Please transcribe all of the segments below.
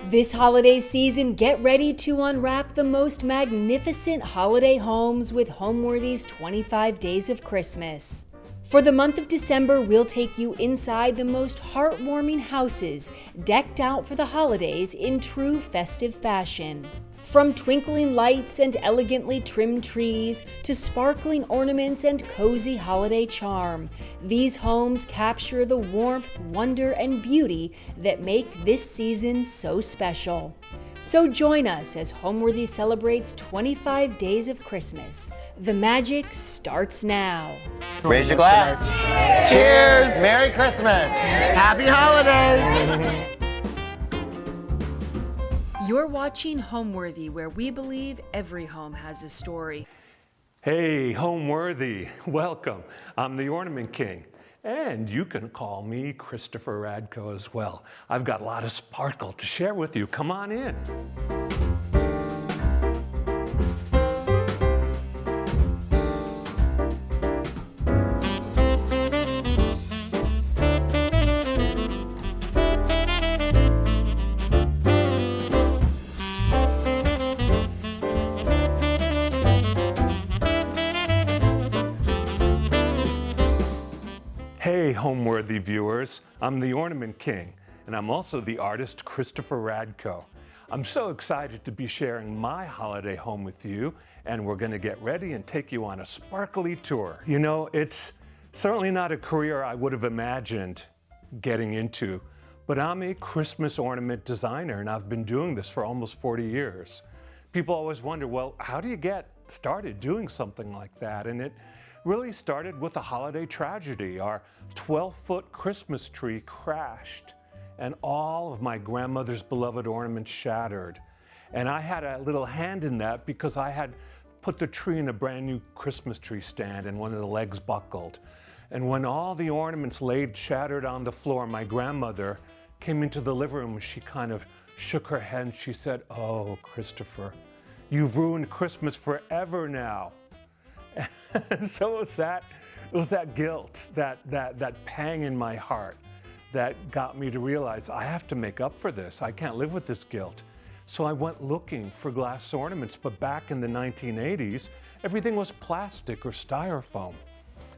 This holiday season, get ready to unwrap the most magnificent holiday homes with Homeworthy's 25 Days of Christmas. For the month of December, we'll take you inside the most heartwarming houses, decked out for the holidays in true festive fashion. From twinkling lights and elegantly trimmed trees to sparkling ornaments and cozy holiday charm, these homes capture the warmth, wonder, and beauty that make this season so special. So join us as Homeworthy celebrates 25 days of Christmas. The magic starts now. Raise your glass. Cheers! Merry Christmas! Happy holidays! You're watching Homeworthy, where we believe every home has a story. Hey, Homeworthy, welcome. I'm the Ornament King, and you can call me Christopher Radko as well. I've got a lot of sparkle to share with you. Come on in. Hey, Homeworthy viewers, I'm the Ornament King, and I'm also the artist Christopher Radko. I'm so excited to be sharing my holiday home with you, and we're going to get ready and take you on a sparkly tour. You know, it's certainly not a career I would have imagined getting into, but I'm a Christmas ornament designer, and I've been doing this for almost 40 years. People always wonder, well, how do you get started doing something like that? And it really started with a holiday tragedy. Our 12-foot Christmas tree crashed and all of my grandmother's beloved ornaments shattered. And I had a little hand in that because I had put the tree in a brand new Christmas tree stand and one of the legs buckled. And when all the ornaments laid shattered on the floor, my grandmother came into the living room and she kind of shook her head and she said, "Oh, Christopher, you've ruined Christmas forever now." So it was that guilt, that pang in my heart that got me to realize I have to make up for this. I can't live with this guilt. So I went looking for glass ornaments, but back in the 1980s, everything was plastic or styrofoam.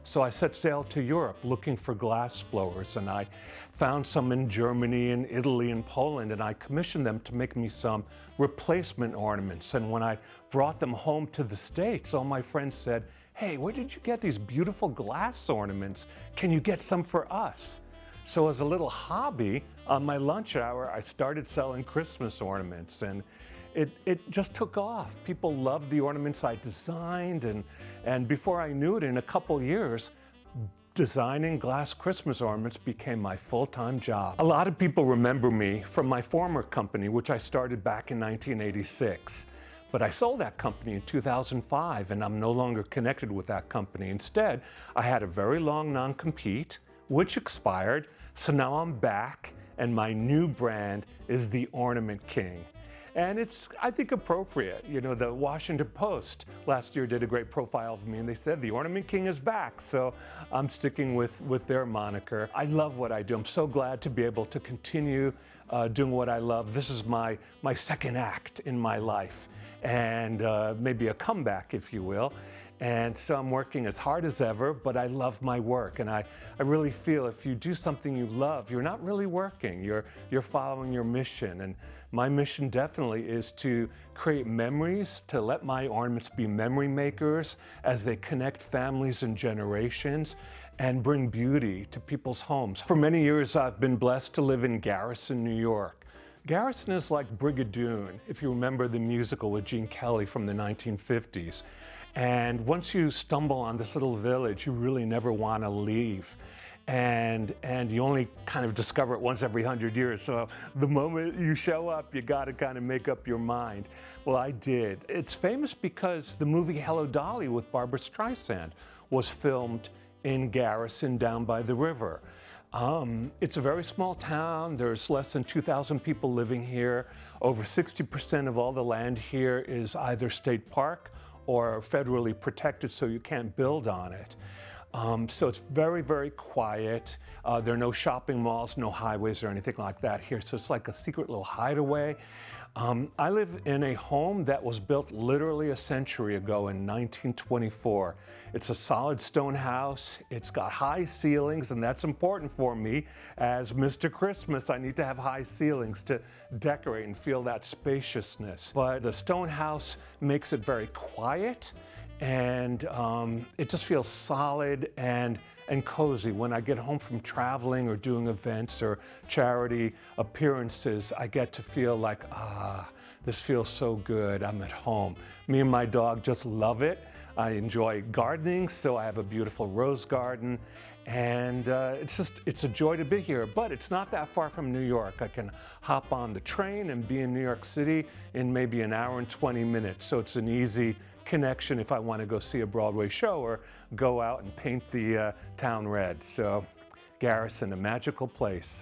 So I set sail to Europe looking for glass blowers, and I found some in Germany and Italy and Poland, and I commissioned them to make me some replacement ornaments. And when I brought them home to the States, all my friends said, "Hey, where did you get these beautiful glass ornaments? Can you get some for us?" So as a little hobby, on my lunch hour, I started selling Christmas ornaments, and it just took off. People loved the ornaments I designed, and before I knew it, in a couple years, designing glass Christmas ornaments became my full-time job. A lot of people remember me from my former company, which I started back in 1986. But I sold that company in 2005, and I'm no longer connected with that company. Instead, I had a very long non-compete, which expired, so now I'm back, and my new brand is the Ornament King. And it's, I think, appropriate. You know, the Washington Post last year did a great profile of me, and they said the Ornament King is back, so I'm sticking with their moniker. I love what I do. I'm so glad to be able to continue doing what I love. This is my second act in my life, and maybe a comeback, if you will. And so I'm working as hard as ever, but I love my work. And I really feel if you do something you love, you're not really working, you're following your mission. And my mission definitely is to create memories, to let my ornaments be memory makers as they connect families and generations and bring beauty to people's homes. For many years, I've been blessed to live in Garrison, New York. Garrison is like Brigadoon, if you remember the musical with Gene Kelly from the 1950s. And once you stumble on this little village, you really never want to leave. And you only kind of discover it once every 100 years. So the moment you show up, you got to kind of make up your mind. Well, I did. It's famous because the movie Hello, Dolly with Barbra Streisand was filmed in Garrison down by the river. It's a very small town. There's less than 2,000 people living here. Over 60% of all the land here is either state park or federally protected, so you can't build on it. So it's very, very quiet. There are no shopping malls, no highways or anything like that here. So it's like a secret little hideaway. I live in a home that was built literally a century ago in 1924. It's a solid stone house. It's got high ceilings, and that's important for me. As Mr. Christmas, I need to have high ceilings to decorate and feel that spaciousness. But the stone house makes it very quiet, and it just feels solid and cozy. When I get home from traveling or doing events or charity appearances, I get to feel like, this feels so good, I'm at home. Me and my dog just love it. I enjoy gardening, so I have a beautiful rose garden, and it's a joy to be here. But it's not that far from New York. I can hop on the train and be in New York City in maybe an hour and 20 minutes. So it's an easy connection if I want to go see a Broadway show or go out and paint the town red. So Garrison, a magical place.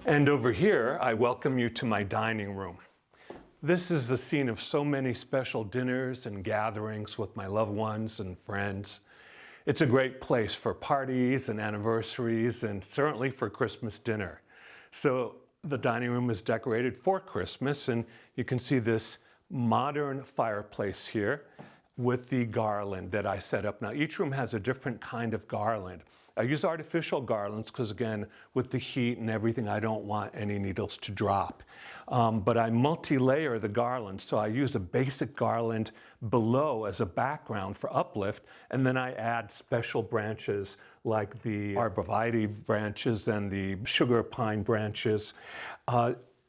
And over here, I welcome you to my dining room. This is the scene of so many special dinners and gatherings with my loved ones and friends. It's a great place for parties and anniversaries, and certainly for Christmas dinner. So the dining room is decorated for Christmas, and you can see this modern fireplace here with the garland that I set up. Now, each room has a different kind of garland. I use artificial garlands because, again, with the heat and everything, I don't want any needles to drop. But I multi-layer the garland, so I use a basic garland below as a background for uplift, and then I add special branches like the arborvitae branches and the sugar pine branches.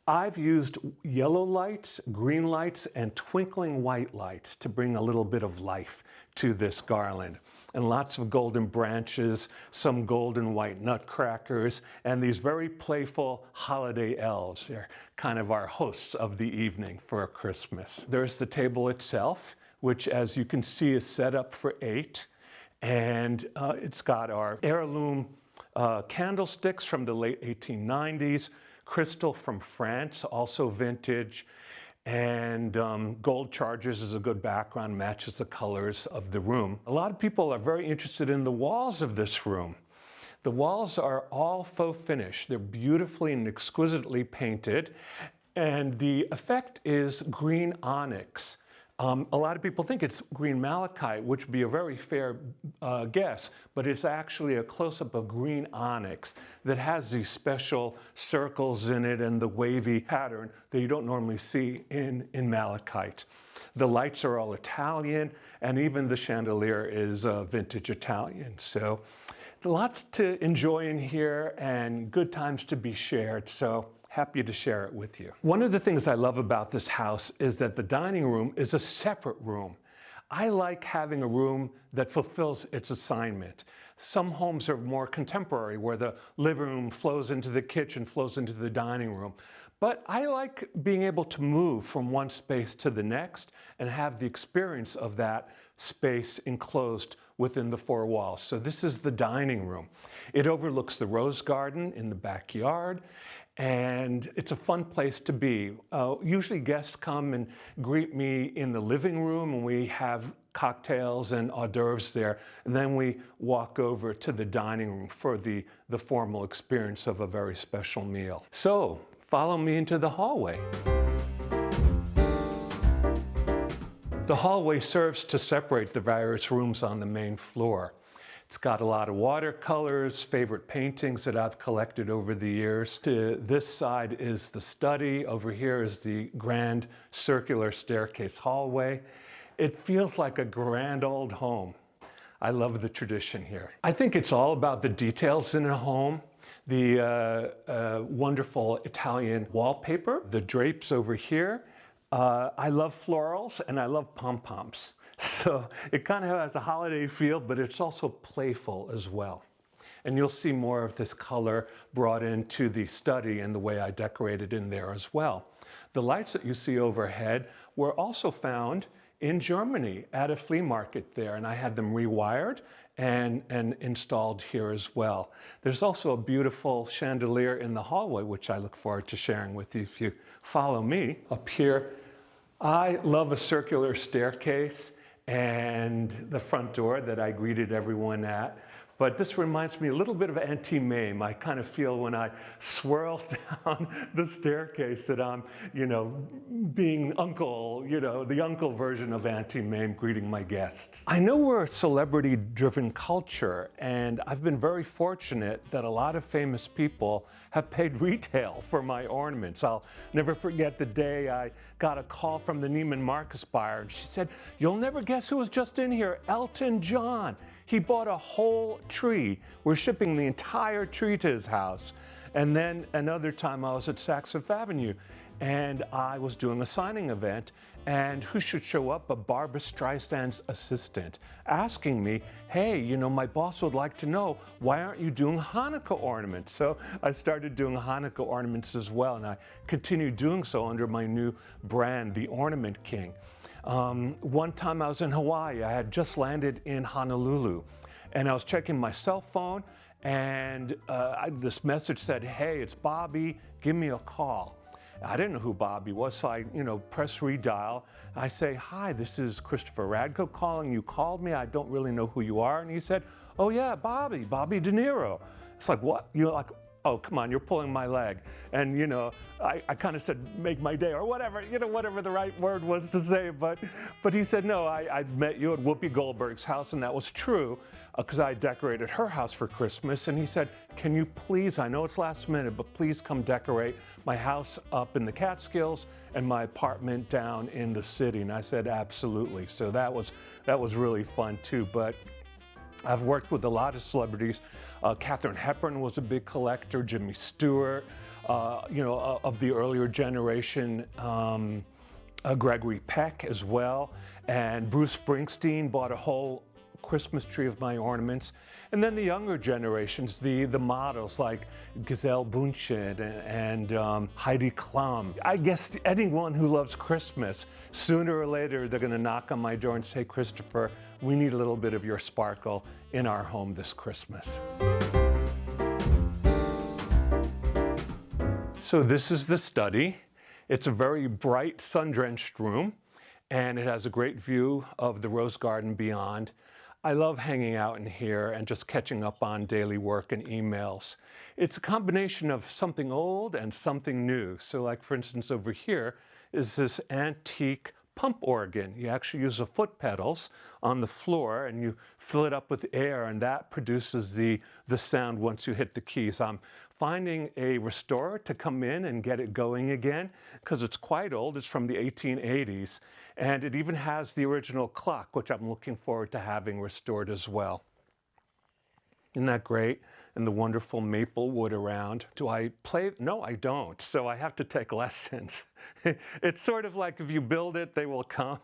I've used yellow lights, green lights, and twinkling white lights to bring a little bit of life to this garland. And lots of golden branches, some golden white nutcrackers, and these very playful holiday elves. They're kind of our hosts of the evening for Christmas. There's the table itself, which, as you can see, is set up for 8. And it's got our heirloom candlesticks from the late 1890s, crystal from France, also vintage, and gold chargers is a good background, matches the colors of the room. A lot of people are very interested in the walls of this room. The walls are all faux finish. They're beautifully and exquisitely painted, and the effect is green onyx. A lot of people think it's green malachite, which would be a very fair guess, but it's actually a close-up of green onyx that has these special circles in it and the wavy pattern that you don't normally see in malachite. The lights are all Italian, and even the chandelier is vintage Italian. So lots to enjoy in here and good times to be shared. So happy to share it with you. One of the things I love about this house is that the dining room is a separate room. I like having a room that fulfills its assignment. Some homes are more contemporary, where the living room flows into the kitchen, flows into the dining room. But I like being able to move from one space to the next and have the experience of that space enclosed within the 4 walls. So this is the dining room. It overlooks the rose garden in the backyard, and it's a fun place to be. Usually guests come and greet me in the living room, and we have cocktails and hors d'oeuvres there, and then we walk over to the dining room for the formal experience of a very special meal. So follow me into the hallway. The hallway serves to separate the various rooms on the main floor. It's got a lot of watercolors, favorite paintings that I've collected over the years. To this side is the study. Over here is the grand circular staircase hallway. It feels like a grand old home. I love the tradition here. I think it's all about the details in a home. The wonderful Italian wallpaper, the drapes over here. I love florals and I love pom-poms. So it kind of has a holiday feel, but it's also playful as well. And you'll see more of this color brought into the study and the way I decorated in there as well. The lights that you see overhead were also found in Germany at a flea market there, and I had them rewired and installed here as well. There's also a beautiful chandelier in the hallway, which I look forward to sharing with you if you follow me. Up here, I love a circular staircase, and the front door that I greeted everyone at. But this reminds me a little bit of Auntie Mame. I kind of feel when I swirl down the staircase that I'm, being uncle, the uncle version of Auntie Mame greeting my guests. I know we're a celebrity-driven culture, and I've been very fortunate that a lot of famous people have paid retail for my ornaments. I'll never forget the day I got a call from the Neiman Marcus buyer, and she said, "You'll never guess who was just in here, Elton John. He bought a whole tree. We're shipping the entire tree to his house." And then another time I was at Saks Fifth Avenue and I was doing a signing event, and who should show up but Barbra Streisand's assistant asking me, "Hey, my boss would like to know, why aren't you doing Hanukkah ornaments?" So I started doing Hanukkah ornaments as well, and I continue doing so under my new brand, the Ornament King. One time I was in Hawaii. I had just landed in Honolulu, and I was checking my cell phone, and this message said, "Hey, it's Bobby, give me a call." I didn't know who Bobby was, so I press redial. I say, "Hi, this is Christopher Radko calling. You called me. I don't really know who you are." And he said, "Oh yeah, Bobby De Niro." It's like, what? Like, "Oh, come on, you're pulling my leg." And, I kind of said, "Make my day," or whatever, whatever the right word was to say. But he said, "No, I met you at Whoopi Goldberg's house," and that was true, because I decorated her house for Christmas. And he said, "Can you please, I know it's last minute, but please come decorate my house up in the Catskills and my apartment down in the city." And I said, "Absolutely." So that was really fun too. But I've worked with a lot of celebrities. Katharine Hepburn was a big collector, Jimmy Stewart, of the earlier generation, Gregory Peck as well, and Bruce Springsteen bought a whole Christmas tree of my ornaments. And then the younger generations, the models like Gisele Bündchen and Heidi Klum. I guess anyone who loves Christmas, sooner or later they're going to knock on my door and say, "Christopher, we need a little bit of your sparkle in our home this Christmas." So this is the study. It's a very bright, sun-drenched room, and it has a great view of the rose garden beyond. I love hanging out in here and just catching up on daily work and emails. It's a combination of something old and something new. So like, for instance, over here is this antique pump organ. You actually use the foot pedals on the floor and you fill it up with air, and that produces the sound once you hit the keys. I'm finding a restorer to come in and get it going again, because it's quite old. It's from the 1880s, and it even has the original clock, which I'm looking forward to having restored as well. Isn't that great? And the wonderful maple wood around. Do I play? No, I don't. So I have to take lessons. It's sort of like if you build it, they will come.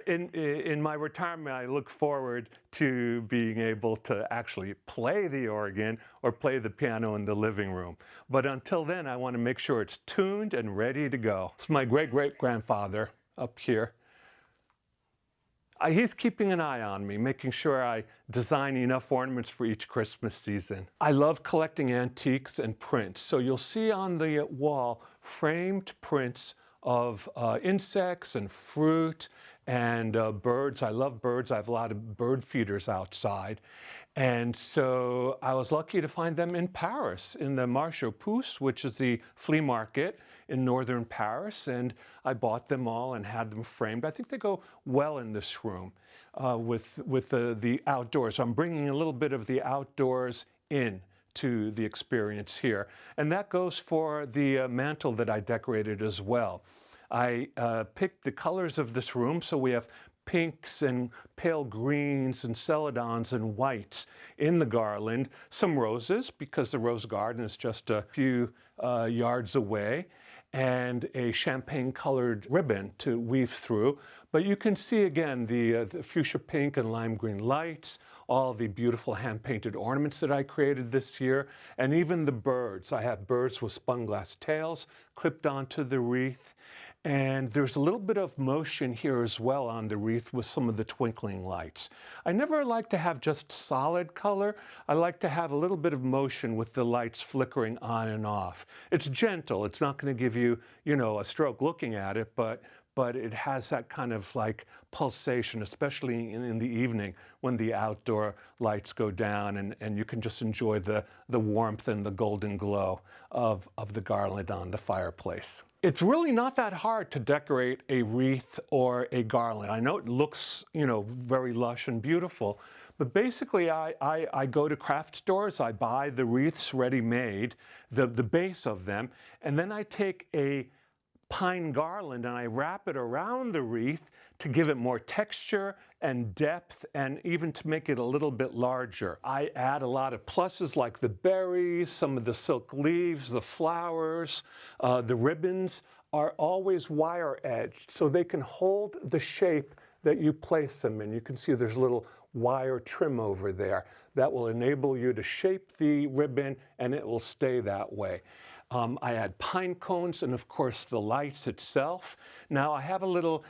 In my retirement, I look forward to being able to actually play the organ or play the piano in the living room. But until then, I want to make sure it's tuned and ready to go. It's my great-great-grandfather up here. He's keeping an eye on me, making sure I design enough ornaments for each Christmas season. I love collecting antiques and prints. So you'll see on the wall framed prints of insects and fruit and birds. I love birds. I have a lot of bird feeders outside. And so I was lucky to find them in Paris, in the Marché aux Puces, which is the flea market in northern Paris, and I bought them all and had them framed. I think they go well in this room with the outdoors. I'm bringing a little bit of the outdoors in to the experience here. And that goes for the mantle that I decorated as well. I picked the colors of this room, so we have pinks and pale greens and celadons and whites in the garland, some roses because the rose garden is just a few yards away, and a champagne colored ribbon to weave through. But you can see again the fuchsia pink and lime green lights, all the beautiful hand-painted ornaments that I created this year, and even the birds. I have birds with spun glass tails clipped onto the wreath. And there's a little bit of motion here as well on the wreath with some of the twinkling lights. I never like to have just solid color. I like to have a little bit of motion with the lights flickering on and off. It's gentle. It's not going to give you, a stroke looking at it, but but it has that kind of like pulsation, especially in the evening when the outdoor lights go down, and you can just enjoy the warmth and the golden glow of the garland on the fireplace. It's really not that hard to decorate a wreath or a garland. I know it looks, very lush and beautiful, but basically I go to craft stores, I buy the wreaths ready-made, the base of them, and then I take a pine garland and I wrap it around the wreath to give it more texture and depth, and even to make it a little bit larger. I add a lot of pluses like the berries, some of the silk leaves, the flowers. The ribbons are always wire edged so they can hold the shape that you place them in. You can see there's a little wire trim over there that will enable you to shape the ribbon, and it will stay that way. I add pine cones and, of course, the lights itself. Now, I have a little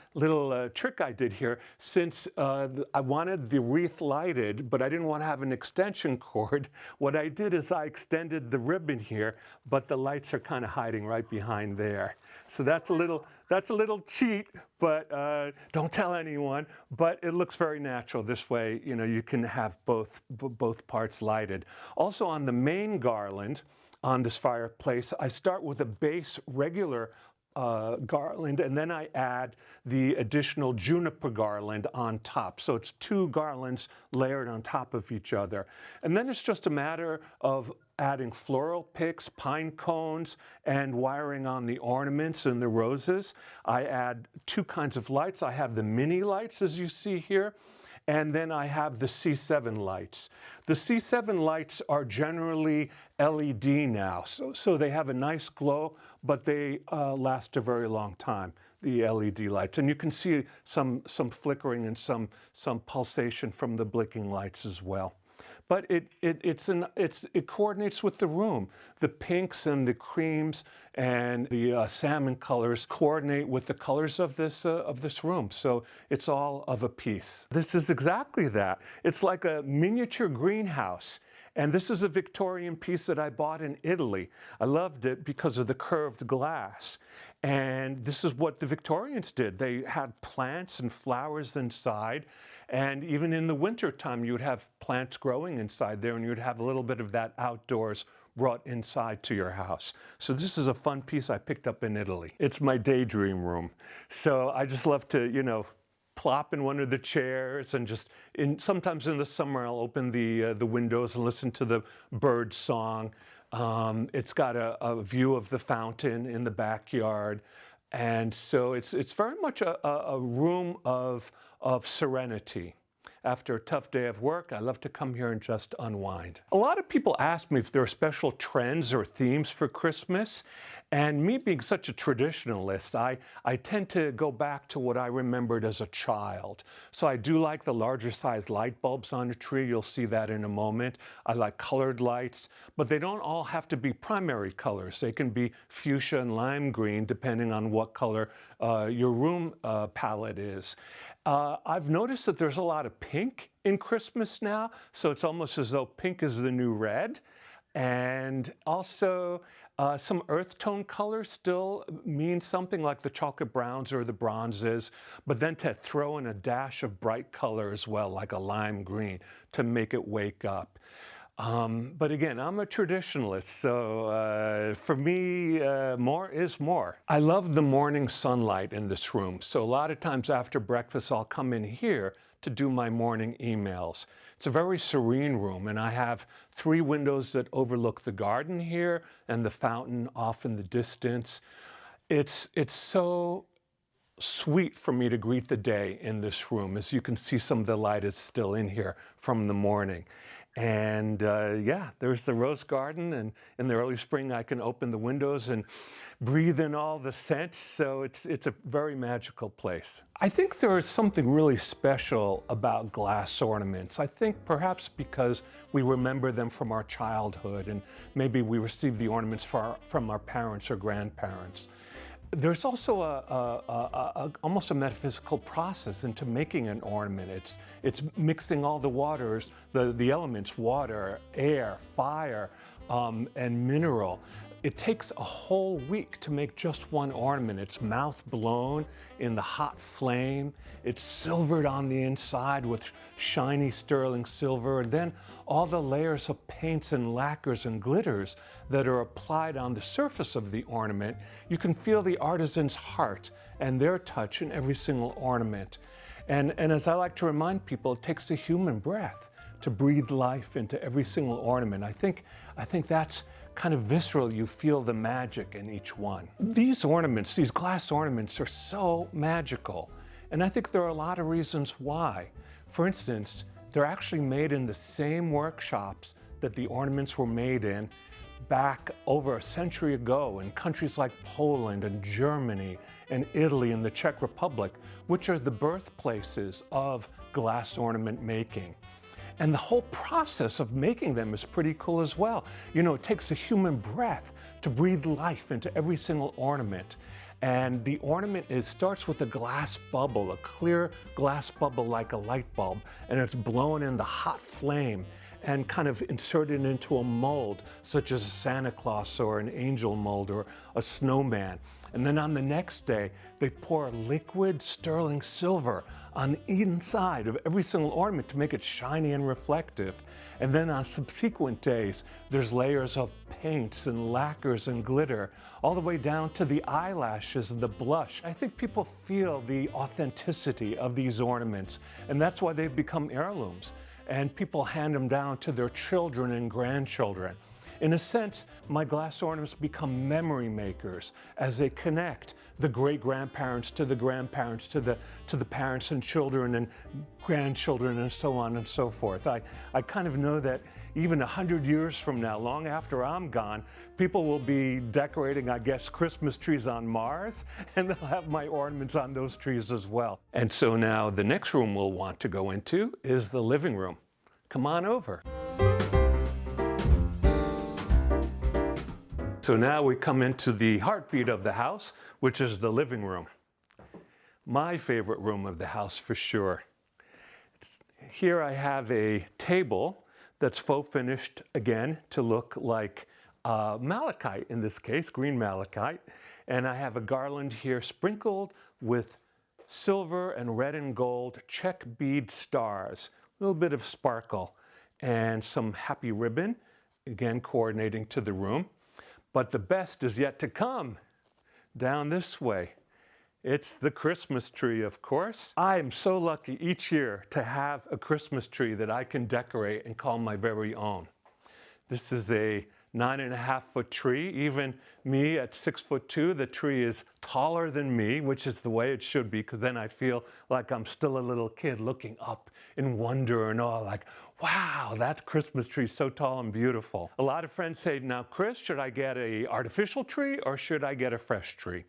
trick I did here. Since I wanted the wreath lighted, but I didn't want to have an extension cord, what I did is I extended the ribbon here, but the lights are kind of hiding right behind there. So that's a little cheat, but don't tell anyone. But it looks very natural. This way, you can have both parts lighted. Also, on the main garland, on this fireplace, I start with a base regular garland, and then I add the additional juniper garland on top. So it's two garlands layered on top of each other. And then it's just a matter of adding floral picks, pine cones, and wiring on the ornaments and the roses. I add two kinds of lights. I have the mini lights, as you see here, and then I have the C7 lights. The C7 lights are generally LED now, so they have a nice glow, but they last a very long time, the LED lights. And you can see some flickering and some pulsation from the blinking lights as well. But it coordinates with the room. The pinks and the creams and the salmon colors coordinate with the colors of this room. So it's all of a piece. This is exactly that. It's like a miniature greenhouse. And this is a Victorian piece that I bought in Italy. I loved it because of the curved glass. And this is what the Victorians did. They had plants and flowers inside. And even in the wintertime, you would have plants growing inside there, and you'd have a little bit of that outdoors brought inside to your house. So this is a fun piece I picked up in Italy. It's my daydream room. So I just love to, plop in one of the chairs, and sometimes in the summer I'll open the windows and listen to the bird song. It's got a view of the fountain in the backyard. And so it's very much a room of serenity. After a tough day of work, I love to come here and just unwind. A lot of people ask me if there are special trends or themes for Christmas. And me being such a traditionalist, I tend to go back to what I remembered as a child. So I do like the larger size light bulbs on a tree. You'll see that in a moment. I like colored lights, but they don't all have to be primary colors. They can be fuchsia and lime green, depending on what color your room palette is. I've noticed that there's a lot of pink in Christmas now, so it's almost as though pink is the new red. And also some earth tone colors still mean something, like the chocolate browns or the bronzes, but then to throw in a dash of bright color as well, like a lime green, to make it wake up. But again, I'm a traditionalist, so for me, more is more. I love the morning sunlight in this room, so a lot of times after breakfast, I'll come in here to do my morning emails. It's a very serene room, and I have 3 windows that overlook the garden here and the fountain off in the distance. It's so sweet for me to greet the day in this room. As you can see, some of the light is still in here from the morning. And yeah, there's the rose garden, and in the early spring I can open the windows and breathe in all the scents, so it's a very magical place. I think there is something really special about glass ornaments. I think perhaps because we remember them from our childhood, and maybe we received the ornaments from our parents or grandparents. There's also almost a metaphysical process into making an ornament. It's mixing all the waters, the elements, water, air, fire, and mineral. It takes a whole week to make just one ornament. It's mouth blown in the hot flame. It's silvered on the inside with shiny sterling silver, and then all the layers of paints and lacquers and glitters that are applied on the surface of the ornament. You can feel the artisan's heart and their touch in every single ornament. And as I like to remind people, it takes a human breath to breathe life into every single ornament. I think that's kind of visceral. You feel the magic in each one. These ornaments, these glass ornaments, are so magical. And I think there are a lot of reasons why. For instance, they're actually made in the same workshops that the ornaments were made in back over a century ago in countries like Poland and Germany and Italy and the Czech Republic, which are the birthplaces of glass ornament making. And the whole process of making them is pretty cool as well. You know, it takes a human breath to breathe life into every single ornament. And the ornament starts with a glass bubble, a clear glass bubble like a light bulb, and it's blown in the hot flame and kind of inserted into a mold, such as a Santa Claus or an angel mold or a snowman. And then on the next day, they pour liquid sterling silver on the inside of every single ornament to make it shiny and reflective. And then on subsequent days, there's layers of paints and lacquers and glitter, all the way down to the eyelashes and the blush. I think people feel the authenticity of these ornaments, and that's why they've become heirlooms. And people hand them down to their children and grandchildren. In a sense, my glass ornaments become memory makers as they connect the great-grandparents to the grandparents to the parents and children and grandchildren and so on and so forth. I kind of know that even 100 years from now, long after I'm gone, people will be decorating, I guess, Christmas trees on Mars, and they'll have my ornaments on those trees as well. And so now the next room we'll want to go into is the living room. Come on over. So now we come into the heartbeat of the house, which is the living room. My favorite room of the house for sure. Here I have a table that's faux finished again to look like malachite, in this case, green malachite. And I have a garland here sprinkled with silver and red and gold check bead stars, a little bit of sparkle, and some happy ribbon, again coordinating to the room. But the best is yet to come. Down this way. It's the Christmas tree, of course. I am so lucky each year to have a Christmas tree that I can decorate and call my very own. This is a 9.5-foot tree. Even me at 6'2", the tree is taller than me, which is the way it should be, because then I feel like I'm still a little kid looking up in wonder and awe, like, wow, that Christmas tree is so tall and beautiful. A lot of friends say, now, Chris, should I get an artificial tree or should I get a fresh tree?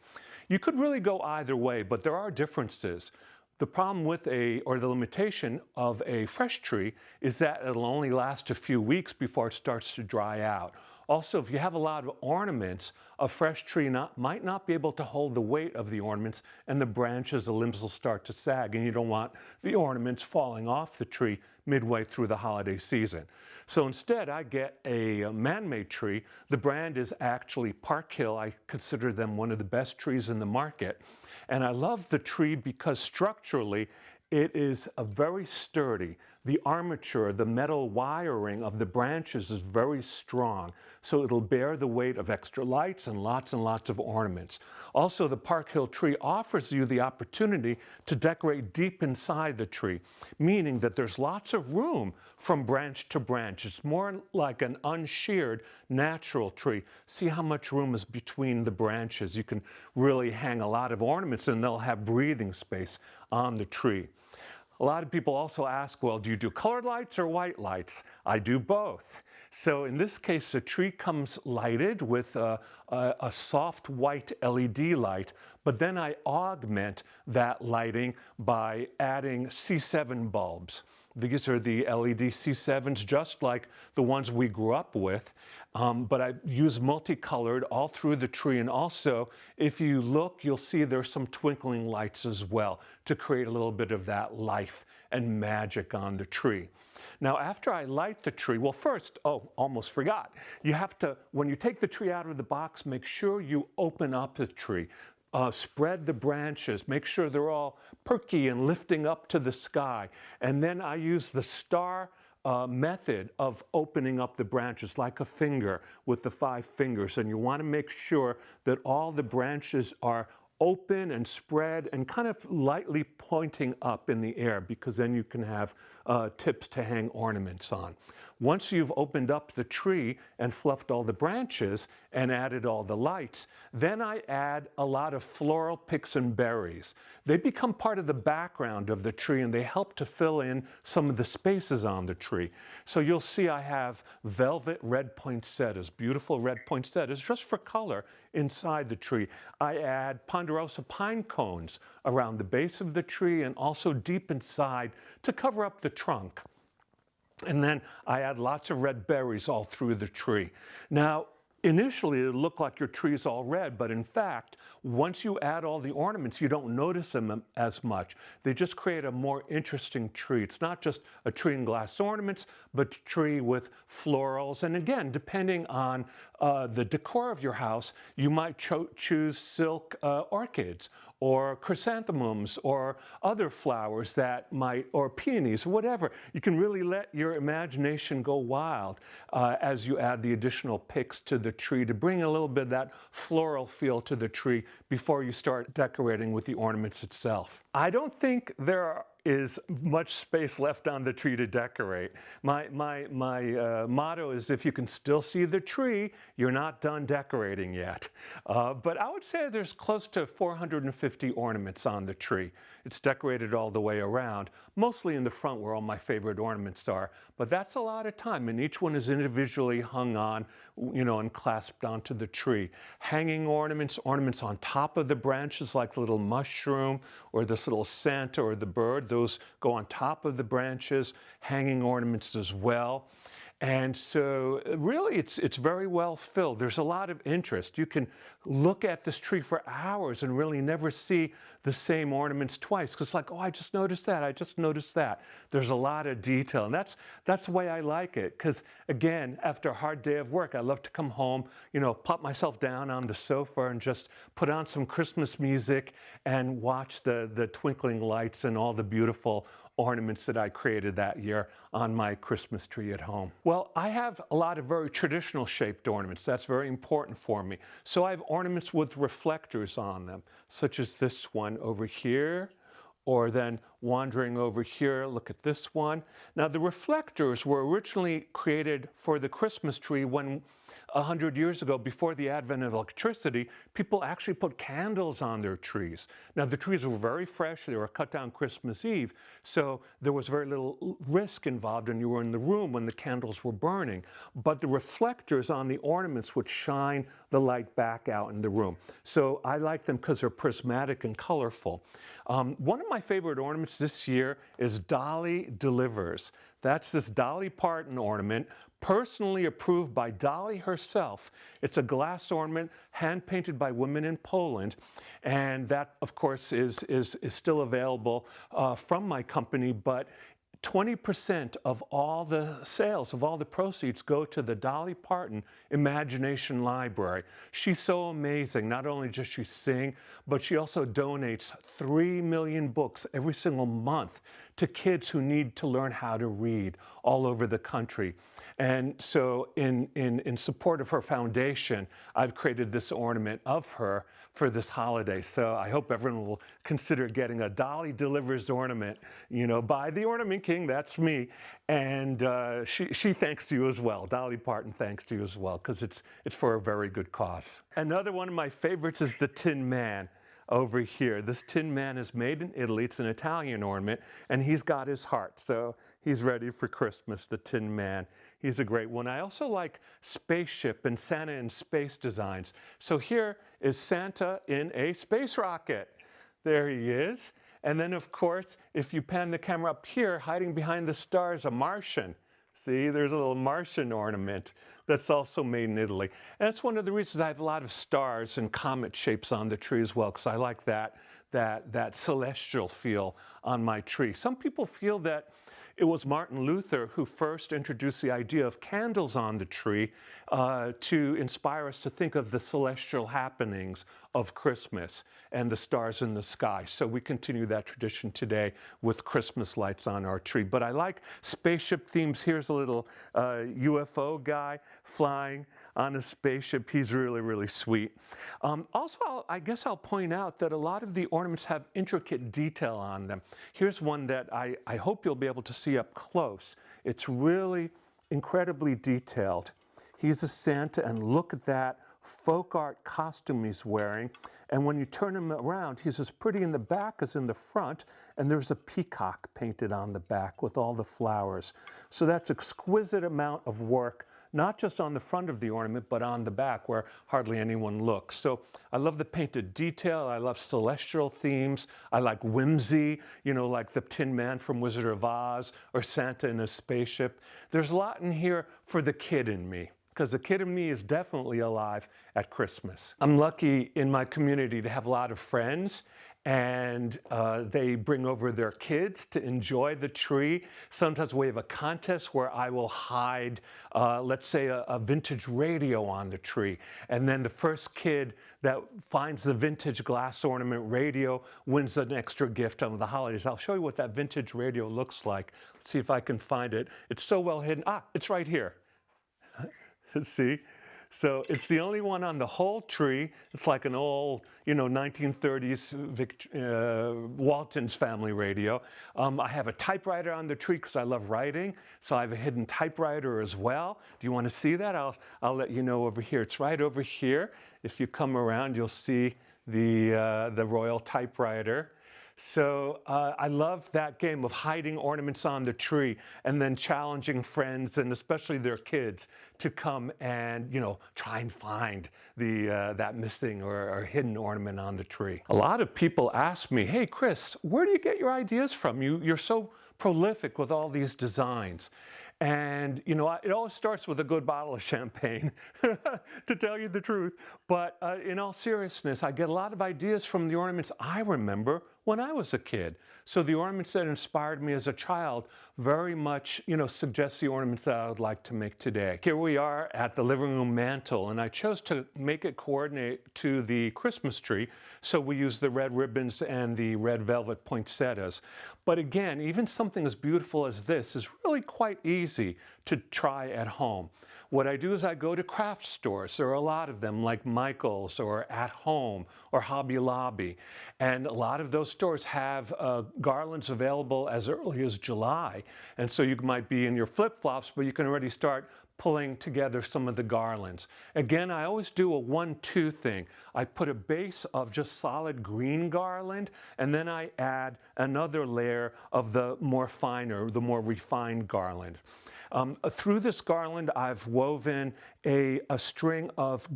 You could really go either way, but there are differences. The problem with the limitation of a fresh tree is that it'll only last a few weeks before it starts to dry out. Also, if you have a lot of ornaments, a fresh tree might not be able to hold the weight of the ornaments, and the branches, the limbs will start to sag, and you don't want the ornaments falling off the tree midway through the holiday season. So instead, I get a man-made tree. The brand is actually Park Hill. I consider them one of the best trees in the market. And I love the tree because structurally, it is very sturdy. The armature, the metal wiring of the branches is very strong, so it'll bear the weight of extra lights and lots of ornaments. Also, the Park Hill tree offers you the opportunity to decorate deep inside the tree, meaning that there's lots of room from branch to branch. It's more like an unsheared, natural tree. See how much room is between the branches. You can really hang a lot of ornaments and they'll have breathing space on the tree. A lot of people also ask, well, do you do colored lights or white lights? I do both. So in this case, the tree comes lighted with a soft white LED light, but then I augment that lighting by adding C7 bulbs. These are the LED C7s, just like the ones we grew up with, but I use multicolored all through the tree. And also, if you look, you'll see there's some twinkling lights as well to create a little bit of that life and magic on the tree. Now, after I light the tree, well, first, oh, almost forgot. You have to, when you take the tree out of the box, make sure you open up the tree. Spread the branches, make sure they're all perky and lifting up to the sky. And then I use the star method of opening up the branches like a finger with the 5 fingers. And you want to make sure that all the branches are open and spread and kind of lightly pointing up in the air, because then you can have tips to hang ornaments on. Once you've opened up the tree and fluffed all the branches and added all the lights, then I add a lot of floral picks and berries. They become part of the background of the tree and they help to fill in some of the spaces on the tree. So you'll see I have velvet red poinsettias, beautiful red poinsettias, just for color inside the tree. I add ponderosa pine cones around the base of the tree and also deep inside to cover up the trunk. And then I add lots of red berries all through the tree. Now, initially it looked like your tree is all red, but in fact, once you add all the ornaments, you don't notice them as much. They just create a more interesting tree. It's not just a tree and glass ornaments, but a tree with florals. And again, depending on the decor of your house, you might choose silk orchids or chrysanthemums or other flowers that might, or peonies, or whatever. You can really let your imagination go wild as you add the additional picks to the tree to bring a little bit of that floral feel to the tree before you start decorating with the ornaments itself. I don't think there is much space left on the tree to decorate. My motto is, if you can still see the tree, you're not done decorating yet. But I would say there's close to 450 ornaments on the tree. It's decorated all the way around, mostly in the front where all my favorite ornaments are. But that's a lot of time, and each one is individually hung on, and clasped onto the tree. Hanging ornaments, ornaments on top of the branches like the little mushroom or this little Santa or the bird, those go on top of the branches. Hanging ornaments as well. And so really it's very well filled. There's a lot of interest. You can look at this tree for hours and really never see the same ornaments twice, because it's like, oh, I just noticed that, I just noticed that. There's a lot of detail, and that's the way I like it, because again, after a hard day of work, I love to come home, plop myself down on the sofa and just put on some Christmas music and watch the twinkling lights and all the beautiful ornaments that I created that year on my Christmas tree at home. Well, I have a lot of very traditional shaped ornaments. That's very important for me. So I have ornaments with reflectors on them, such as this one over here, or then wandering over here, look at this one. Now the reflectors were originally created for the Christmas tree when 100 years ago, before the advent of electricity, people actually put candles on their trees. Now the trees were very fresh, they were cut down Christmas Eve, so there was very little risk involved when you were in the room when the candles were burning. But the reflectors on the ornaments would shine the light back out in the room. So I like them because they're prismatic and colorful. One of my favorite ornaments this year is Dolly Delivers. That's this Dolly Parton ornament, personally approved by Dolly herself. It's a glass ornament hand-painted by women in Poland, and that, of course, is still available from my company, but 20% of all the sales, of all the proceeds, go to the Dolly Parton Imagination Library. She's so amazing. Not only does she sing, but she also donates 3 million books every single month to kids who need to learn how to read all over the country. And so in support of her foundation, I've created this ornament of her for this holiday. So I hope everyone will consider getting a Dolly Delivers ornament, by the Ornament King, that's me. And she thanks to you as well. Dolly Parton thanks to you as well, because it's for a very good cause. Another one of my favorites is the Tin Man over here. This Tin Man is made in Italy. It's an Italian ornament, and he's got his heart. So he's ready for Christmas, the Tin Man. He's a great one. I also like spaceship and Santa in space designs. So here is Santa in a space rocket. There he is. And then, of course, if you pan the camera up here, hiding behind the stars, a Martian. See, there's a little Martian ornament that's also made in Italy. And that's one of the reasons I have a lot of stars and comet shapes on the tree as well, because I like that celestial feel on my tree. Some people feel that It was Martin Luther who first introduced the idea of candles on the tree to inspire us to think of the celestial happenings of Christmas and the stars in the sky. So we continue that tradition today with Christmas lights on our tree. But I like spaceship themes. Here's a little UFO guy flying on a spaceship. He's really, really sweet. Also, I guess I'll point out that a lot of the ornaments have intricate detail on them. Here's one that I hope you'll be able to see up close. It's really incredibly detailed. He's a Santa, and look at that folk art costume he's wearing. And when you turn him around, he's as pretty in the back as in the front, and there's a peacock painted on the back with all the flowers. So that's exquisite amount of work, not just on the front of the ornament, but on the back where hardly anyone looks. So I love the painted detail. I love celestial themes. I like whimsy, you know, like the Tin Man from Wizard of Oz or Santa in a spaceship. There's a lot in here for the kid in me, because the kid in me is definitely alive at Christmas. I'm lucky in my community to have a lot of friends, and they bring over their kids to enjoy the tree. Sometimes we have a contest where I will hide, let's say, a vintage radio on the tree. And then the first kid that finds the vintage glass ornament radio wins an extra gift on the holidays. I'll show you what that vintage radio looks like. Let's see if I can find it. It's so well hidden. Ah, it's right here. See? So it's the only one on the whole tree. It's like an old, 1930s Walton's family radio. I have a typewriter on the tree because I love writing. So I have a hidden typewriter as well. Do you want to see that? I'll let you know over here. It's right over here. If you come around, you'll see the royal typewriter. So I love that game of hiding ornaments on the tree and then challenging friends and especially their kids to come and, try and find that missing or hidden ornament on the tree. A lot of people ask me, hey, Chris, where do you get your ideas from? You're so prolific with all these designs. And, it always starts with a good bottle of champagne, to tell you the truth. But in all seriousness, I get a lot of ideas from the ornaments I remember when I was a kid. So the ornaments that inspired me as a child very much, suggest the ornaments that I would like to make today. Here we are at the living room mantle, and I chose to make it coordinate to the Christmas tree. So we use the red ribbons and the red velvet poinsettias. But again, even something as beautiful as this is really quite easy to try at home. What I do is I go to craft stores. There are a lot of them, like Michael's or At Home or Hobby Lobby. And a lot of those stores have garlands available as early as July. And so you might be in your flip-flops, but you can already start pulling together some of the garlands. Again, I always do a 1-2 thing. I put a base of just solid green garland, and then I add another layer of the more finer, the more refined garland. Through this garland, I've woven a string of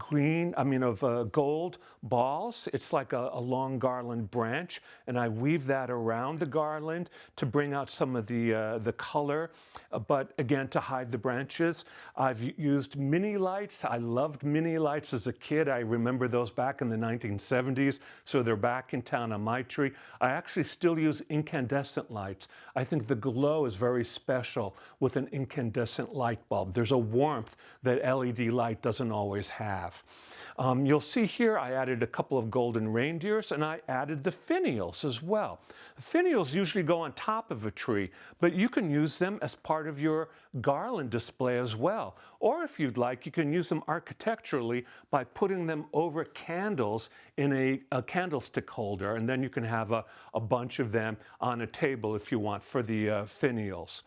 gold balls. It's like a long garland branch, and I weave that around the garland to bring out some of the color, but again, to hide the branches. I've used mini lights. I loved mini lights as a kid. I remember those back in the 1970s, so they're back in town on my tree. I actually still use incandescent lights. I think the glow is very special with an incandescent light bulb. There's a warmth that LED light doesn't always have. You'll see here I added a couple of golden reindeers, and I added the finials as well. The finials usually go on top of a tree, but you can use them as part of your garland display as well. Or if you'd like, you can use them architecturally by putting them over candles in a candlestick holder, and then you can have a bunch of them on a table if you want for the finials.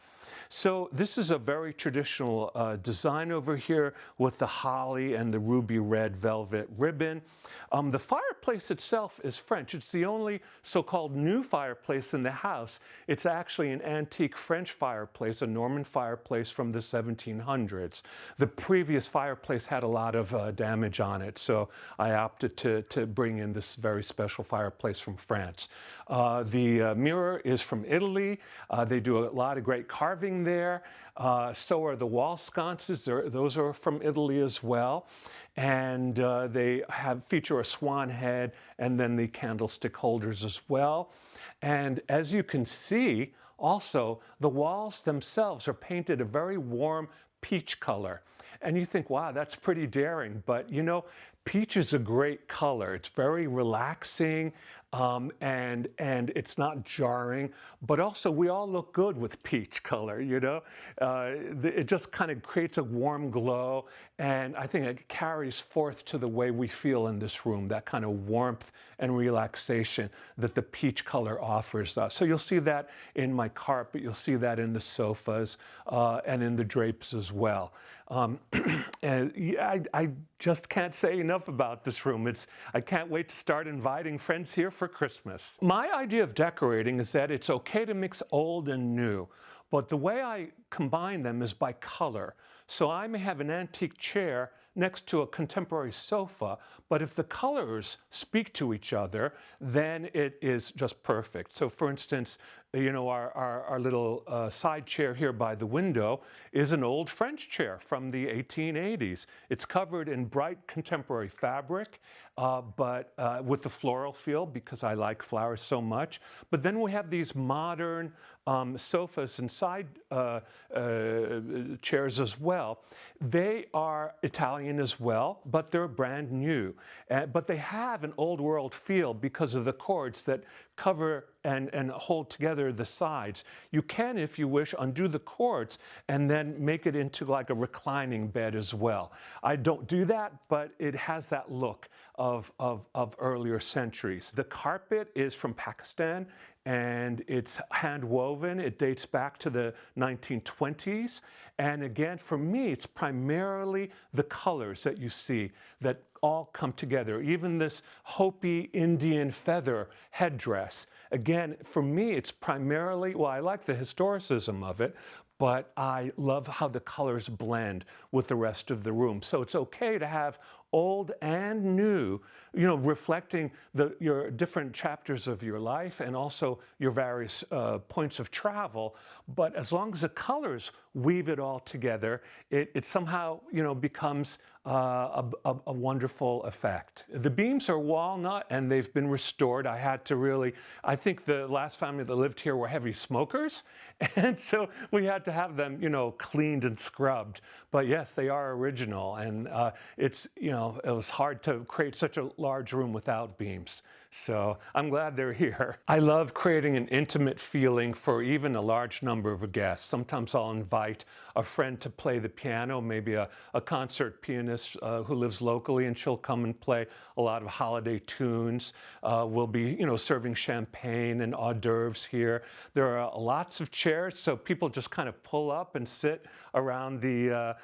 So this is a very traditional design over here with the holly and the ruby red velvet ribbon. The fireplace itself is French. It's the only so-called new fireplace in the house. It's actually an antique French fireplace, a Norman fireplace from the 1700s. The previous fireplace had a lot of damage on it, so I opted to bring in this very special fireplace from France. The mirror is from Italy. They do a lot of great carving there. So are the wall sconces. Those are from Italy as well. And they feature a swan head and then the candlestick holders as well. And as you can see, Also, the walls themselves are painted a very warm peach color. And you think, wow, that's pretty daring. But you know, peach is a great color. It's very relaxing, and it's not jarring. But also, we all look good with peach color, you know? It just kind of creates a warm glow, and I think it carries forth to the way we feel in this room, that kind of warmth and relaxation that the peach color offers us. So you'll see that in my carpet, you'll see that in the sofas, and in the drapes as well. And yeah, I just can't say enough about this room. I can't wait to start inviting friends here for Christmas. My idea of decorating is that it's okay to mix old and new, but the way I combine them is by color. So I may have an antique chair next to a contemporary sofa, but if the colors speak to each other, then it is just perfect. So for instance, you know, our little side chair here by the window is an old French chair from the 1880s. It's covered in bright contemporary fabric, but with the floral feel, because I like flowers so much. But then we have these modern sofas and side chairs as well. They are Italian as well, but they're brand new. But they have an old world feel because of the cords that cover and hold together the sides. You can, if you wish, undo the cords and then make it into like a reclining bed as well. I don't do that, but it has that look of earlier centuries. The carpet is from Pakistan, and it's hand woven. It dates back to the 1920s. And again, for me, it's primarily the colors that you see that all come together. Even this Hopi Indian feather headdress. Again, for me, it's primarily, well, I like the historicism of it, but I love how the colors blend with the rest of the room. So it's okay to have old and new, you know, reflecting your different chapters of your life and also your various points of travel. But as long as the colors weave it all together, it somehow, you know, becomes a wonderful effect. The beams are walnut and they've been restored. I think the last family that lived here were heavy smokers, and so we had to have them, you know, cleaned and scrubbed. But yes, they are original, and it's, you know, it was hard to create such a large room without beams. So I'm glad they're here. I love creating an intimate feeling for even a large number of guests. Sometimes I'll invite a friend to play the piano, maybe a concert pianist who lives locally, and she'll come and play a lot of holiday tunes. We'll be, you know, serving champagne and hors d'oeuvres here. There are lots of chairs, so people just kind of pull up and sit around the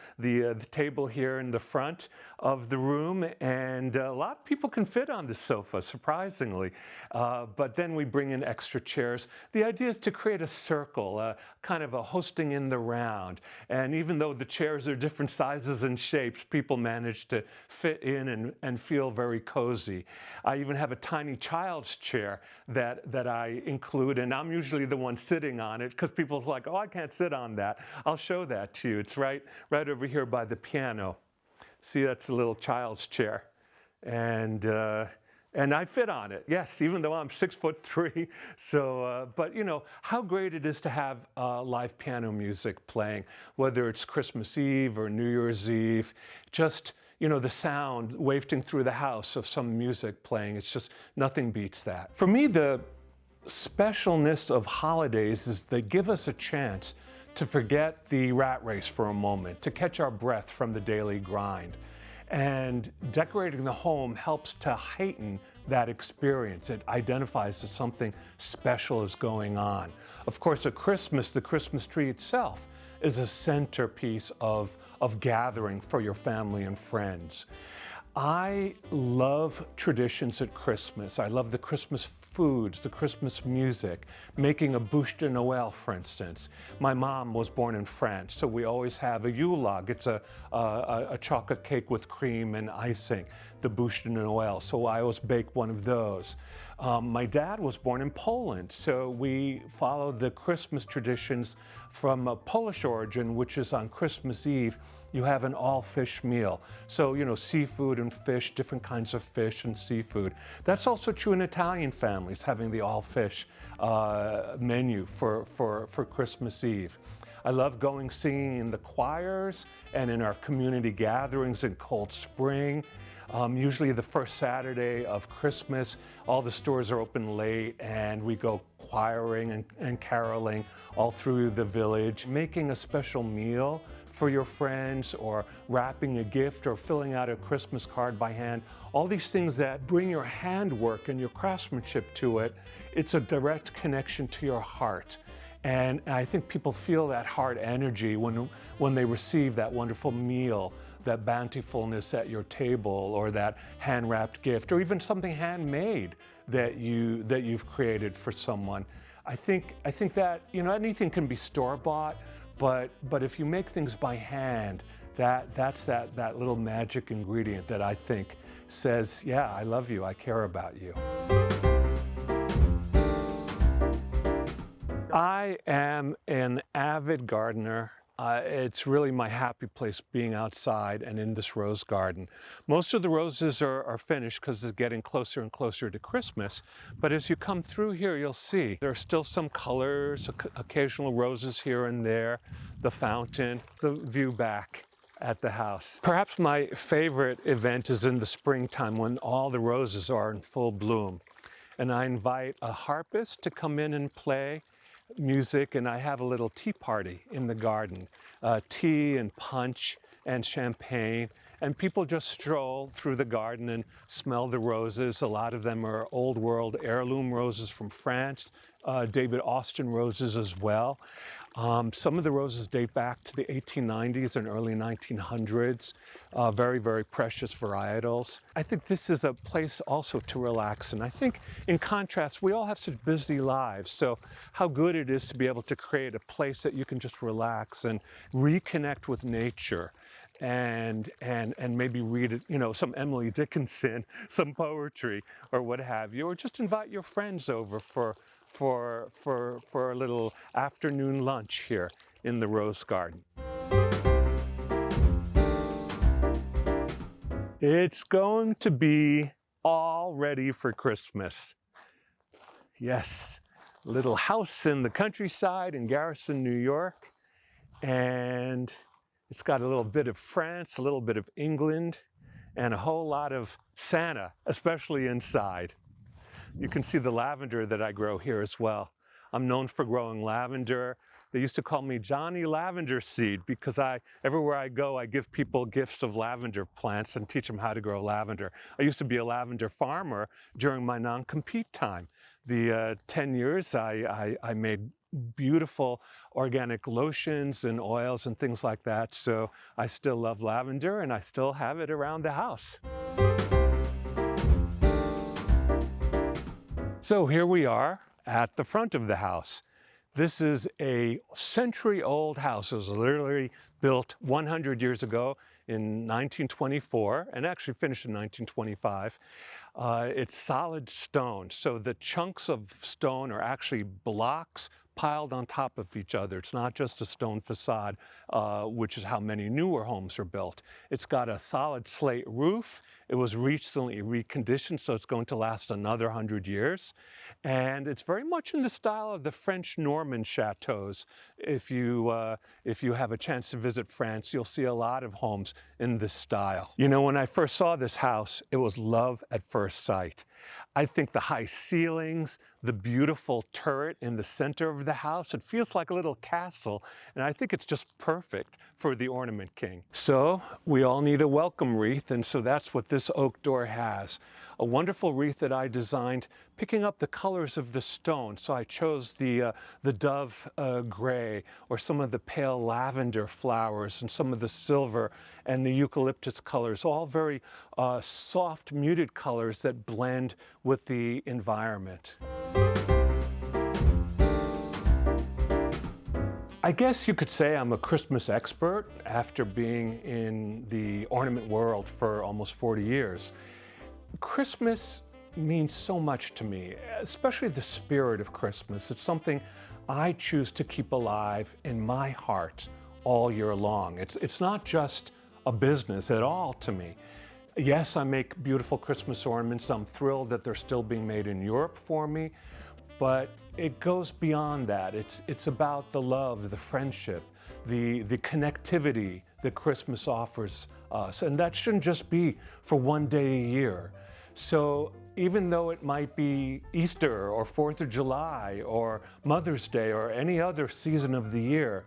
table here in the front of the room, and a lot of people can fit on the sofa, surprisingly. But then we bring in extra chairs. The idea is to create a circle, kind of a hosting in the round. And even though the chairs are different sizes and shapes, people manage to fit in and feel very cozy. I even have a tiny child's chair that I include, and I'm usually the one sitting on it because people's like, oh, I can't sit on that. I'll show that to you. It's right over here by the piano. See, that's a little child's chair. And I fit on it, yes, even though I'm 6'3". So, but you know, how great it is to have live piano music playing, whether it's Christmas Eve or New Year's Eve. Just, you know, the sound wafting through the house of some music playing, it's just, nothing beats that. For me, the specialness of holidays is they give us a chance to forget the rat race for a moment, to catch our breath from the daily grind. And decorating the home helps to heighten that experience. It identifies that something special is going on. Of course, at Christmas, the Christmas tree itself is a centerpiece of gathering for your family and friends. I love traditions at Christmas. I love the Christmas foods, the Christmas music, making a bûche de Noël, for instance. My mom was born in France, so we always have a Yule log. It's a chocolate cake with cream and icing, the bûche de Noël, so I always bake one of those. My dad was born in Poland, so we follow the Christmas traditions from a Polish origin, which is on Christmas Eve. you have an all-fish meal. So, you know, seafood and fish, different kinds of fish and seafood. That's also true in Italian families, having the all-fish menu for Christmas Eve. I love going singing in the choirs and in our community gatherings in Cold Spring. Usually the first Saturday of Christmas, all the stores are open late and we go choiring and caroling all through the village, making a special meal for your friends, or wrapping a gift, or filling out a Christmas card by hand. All these things that bring your handwork and your craftsmanship to it. It's a direct connection to your heart. And I think people feel that heart energy when they receive that wonderful meal, that bountifulness at your table, or that hand-wrapped gift, or even something handmade that you've created for someone. I think that, you know, anything can be store-bought, but if you make things by hand, that's that little magic ingredient that I think says, yeah, I love you, I care about you. I am an avid gardener. It's really my happy place being outside and in this rose garden. Most of the roses are finished because it's getting closer and closer to Christmas. But as you come through here, you'll see there are still some colors, occasional roses here and there, the fountain, the view back at the house. Perhaps my favorite event is in the springtime when all the roses are in full bloom. And I invite a harpist to come in and play music, and I have a little tea party in the garden. Tea and punch and champagne, and people just stroll through the garden and smell the roses. A lot of them are old world heirloom roses from France, David Austin roses as well. Some of the roses date back to the 1890s and early 1900s. Very, very precious varietals. I think this is a place also to relax. And I think in contrast, we all have such busy lives. So how good it is to be able to create a place that you can just relax and reconnect with nature. And maybe read, you know, some Emily Dickinson, some poetry, or what have you, or just invite your friends over for a little afternoon lunch here in the rose garden. It's going to be all ready for Christmas. Yes, a little house in the countryside in Garrison, New York, and it's got a little bit of France, a little bit of England, and a whole lot of Santa, especially inside. You can see the lavender that I grow here as well. I'm known for growing lavender. They used to call me Johnny Lavender Seed because everywhere I go, I give people gifts of lavender plants and teach them how to grow lavender. I used to be a lavender farmer during my non-compete time. The 10 years I made beautiful organic lotions and oils and things like that. So I still love lavender and I still have it around the house. So here we are at the front of the house. This is a century-old house. It was literally built 100 years ago in 1924 and actually finished in 1925. It's solid stone, so the chunks of stone are actually blocks piled on top of each other. It's not just a stone facade, which is how many newer homes are built. It's got a solid slate roof. It was recently reconditioned, so it's going to last another 100 years. And it's very much in the style of the French Norman chateaus. If you have a chance to visit France, you'll see a lot of homes in this style. You know, when I first saw this house, it was love at first sight. I think the high ceilings, the beautiful turret in the center of the house, it feels like a little castle, and I think it's just perfect for the Ornament King. So we all need a welcome wreath, and so that's what this oak door has. A wonderful wreath that I designed picking up the colors of the stone. So I chose the dove gray, or some of the pale lavender flowers, and some of the silver and the eucalyptus colors, all very soft, muted colors that blend with the environment. I guess you could say I'm a Christmas expert after being in the ornament world for almost 40 years. Christmas means so much to me, especially the spirit of Christmas. It's something I choose to keep alive in my heart all year long. It's not just a business at all to me. Yes, I make beautiful Christmas ornaments. I'm thrilled that they're still being made in Europe for me, but it goes beyond that. It's about the love, the friendship, the connectivity that Christmas offers us. And that shouldn't just be for one day a year. So even though it might be Easter or 4th of July or Mother's Day or any other season of the year,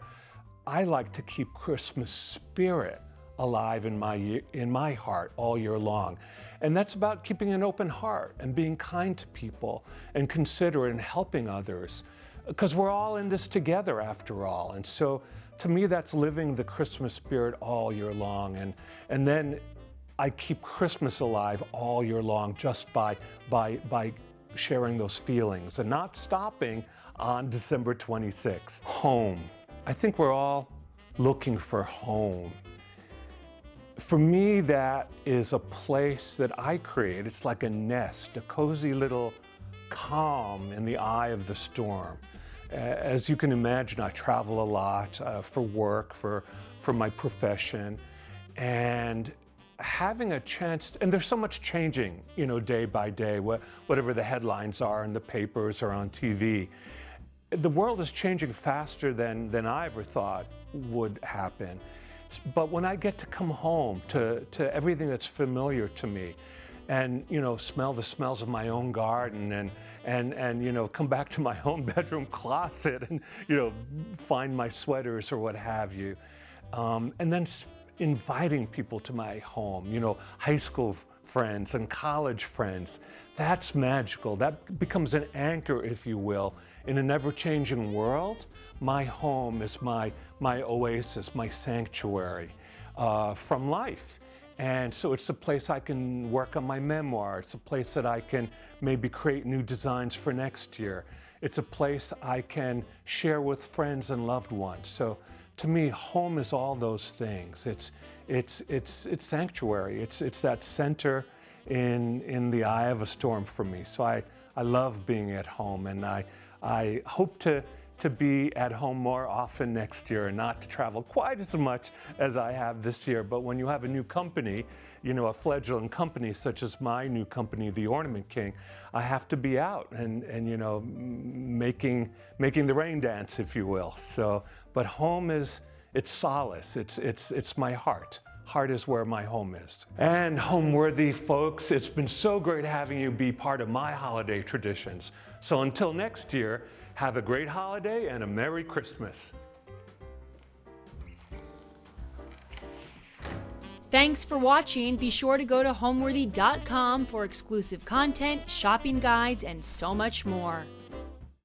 I like to keep Christmas spirit alive in my heart all year long. And that's about keeping an open heart and being kind to people and considerate and helping others, because we're all in this together after all. And so to me, that's living the Christmas spirit all year long. And then I keep Christmas alive all year long just by sharing those feelings and not stopping on December 26th. Home. I think we're all looking for home. For me, that is a place that I create. It's like a nest, a cozy little calm in the eye of the storm. As you can imagine, I travel a lot for work, for my profession, and having a chance, and there's so much changing, day by day, whatever the headlines are in the papers or on TV. The world is changing faster than I ever thought would happen. But when I get to come home to everything that's familiar to me and, smell the smells of my own garden and come back to my own bedroom closet and, find my sweaters or what have you. And then inviting people to my home, high school friends and college friends, that's magical. That becomes an anchor, if you will, in an ever-changing world. My home is my oasis, my sanctuary from life. And so it's a place I can work on my memoir. It's a place that I can maybe create new designs for next year. It's a place I can share with friends and loved ones. So to me, home is all those things. It's sanctuary. It's that center in the eye of a storm for me. So I love being at home, and I hope to be at home more often next year and not to travel quite as much as I have this year. But when you have a new company, a fledgling company such as my new company, the Ornament King, I have to be out and making the rain dance, if you will. So, but home it's solace. It's my heart. Heart is where my home is. And Homeworthy folks, it's been so great having you be part of my holiday traditions. So until next year, have a great holiday and a Merry Christmas. Thanks for watching. Be sure to go to homeworthy.com for exclusive content, shopping guides, and so much more.